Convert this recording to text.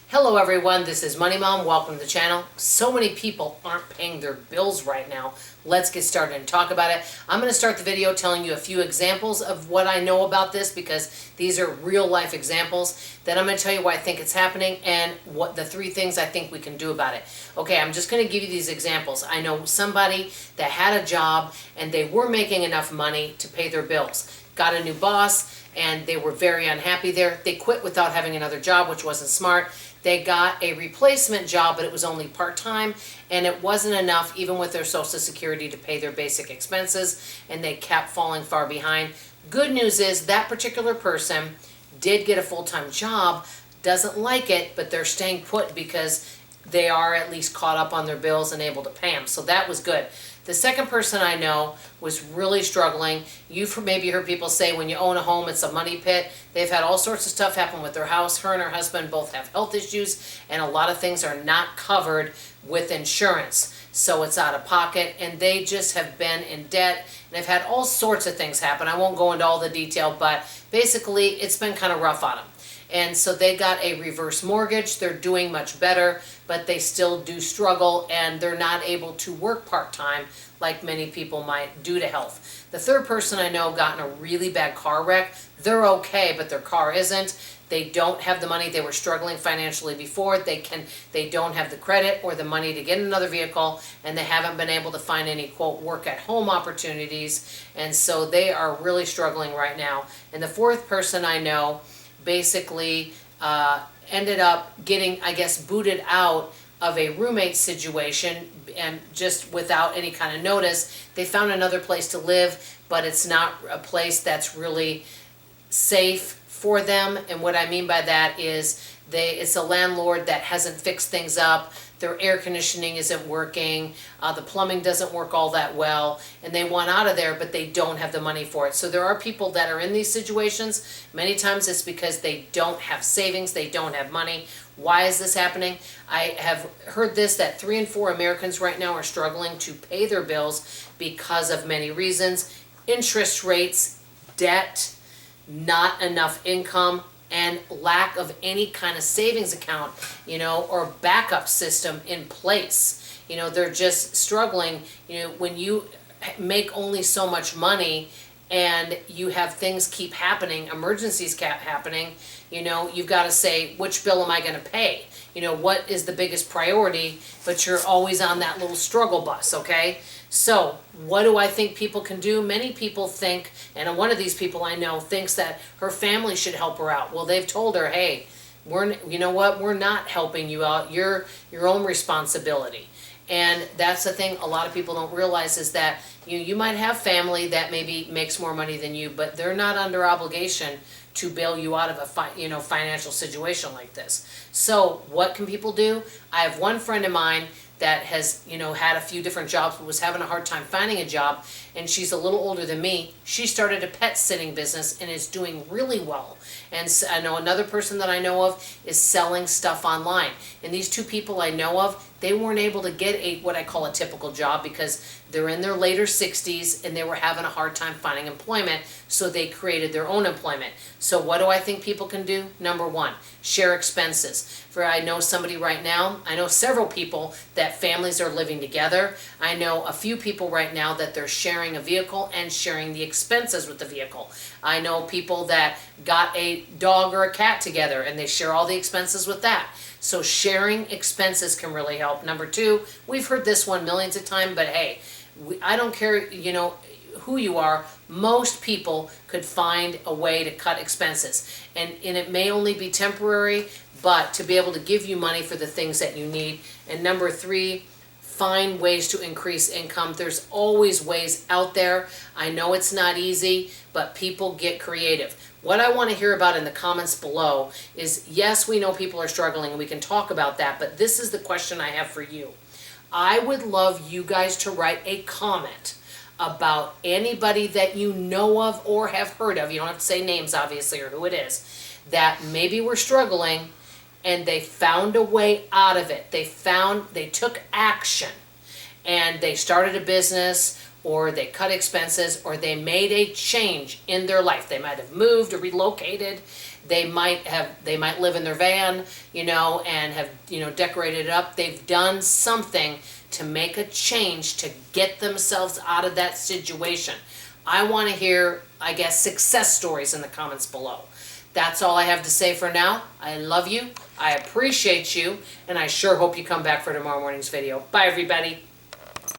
Hello everyone, this is Money Mom. Welcome to the channel. So many people aren't paying their bills right now. Let's get started and talk about it. I'm going to start the video telling you a few examples of what I know about this because these are real life examples. Then I'm going to tell you why I think it's happening and what the 3 things I think we can do about it. Okay, I'm just going to give you these examples. I know somebody that had a job and they were making enough money to pay their bills. Got a new boss and they were very unhappy there. They quit without having another job, which wasn't smart. They got a replacement job, but it was only part-time, and it wasn't enough even with their Social Security to pay their basic expenses, and they kept falling far behind. Good news is that particular person did get a full-time job, doesn't like it, but they're staying put because they are at least caught up on their bills and able to pay them. So that was good. The second person I know was really struggling. You've maybe heard people say when you own a home, it's a money pit. They've had all sorts of stuff happen with their house. Her and her husband both have health issues, and a lot of things are not covered with insurance. So it's out of pocket, and they just have been in debt. And they've had all sorts of things happen. I won't go into all the detail, but basically it's been kind of rough on them. And so they got a reverse mortgage. They're doing much better, but they still do struggle and they're not able to work part-time like many people might due to health. The third person I know got in a really bad car wreck. They're okay, but their car isn't. They don't have the money. They were struggling financially before. They don't have the credit or the money to get another vehicle, and they haven't been able to find any, quote, work at home opportunities. And so they are really struggling right now. And the fourth person I know basically ended up getting, I guess, booted out of a roommate situation, and just without any kind of notice. They found another place to live, but it's not a place that's really safe for them. And what I mean by that is it's a landlord that hasn't fixed things up. Their air conditioning isn't working, the plumbing doesn't work all that well, and they want out of there, but they don't have the money for it. So there are people that are in these situations. Many times it's because they don't have savings, they don't have money. Why is this happening? I have heard this, that 3 in 4 Americans right now are struggling to pay their bills because of many reasons. Interest rates, debt, not enough income, and lack of any kind of savings account, or backup system in place. They're just struggling. When you make only so much money and you have things keep happening, emergencies keep happening, you've got to say, which bill am I going to pay? What is the biggest priority? But you're always on that little struggle bus, okay? So what do I think people can do? Many people think, and one of these people I know thinks that her family should help her out. Well, they've told her, hey, you know what? We're not helping you out. You're your own responsibility. And that's the thing a lot of people don't realize is that you might have family that maybe makes more money than you, but they're not under obligation to bail you out of a financial situation like this. So what can people do? I have one friend of mine that has had a few different jobs but was having a hard time finding a job, and she's a little older than me. She started a pet sitting business and is doing really well. And so I know another person that I know of is selling stuff online. And these 2 people I know of, they weren't able to get what I call a typical job because they're in their later 60s and they were having a hard time finding employment, so they created their own employment. So what do I think people can do? Number 1, share expenses. I know somebody right now, I know several people that families are living together. I know a few people right now that they're sharing a vehicle and sharing the expenses with the vehicle. I know people that got a dog or a cat together and they share all the expenses with that. So sharing expenses can really help. Number 2, we've heard this one millions of times, but hey, I don't care, who you are, most people could find a way to cut expenses. And it may only be temporary, but to be able to give you money for the things that you need. And number 3, find ways to increase income. There's always ways out there. I know it's not easy, but people get creative. What I want to hear about in the comments below is, yes, we know people are struggling and we can talk about that, but this is the question I have for you. I would love you guys to write a comment about anybody that you know of or have heard of. You don't have to say names, obviously, or who it is, that maybe were struggling and they found a way out of it. They took action and they started a business, or they cut expenses, or they made a change in their life. They might have moved or relocated. They might live in their van, and have, decorated it up. They've done something to make a change to get themselves out of that situation. I want to hear, I guess, success stories in the comments below. That's all I have to say for now. I love you, I appreciate you, and I sure hope you come back for tomorrow morning's video. Bye, everybody.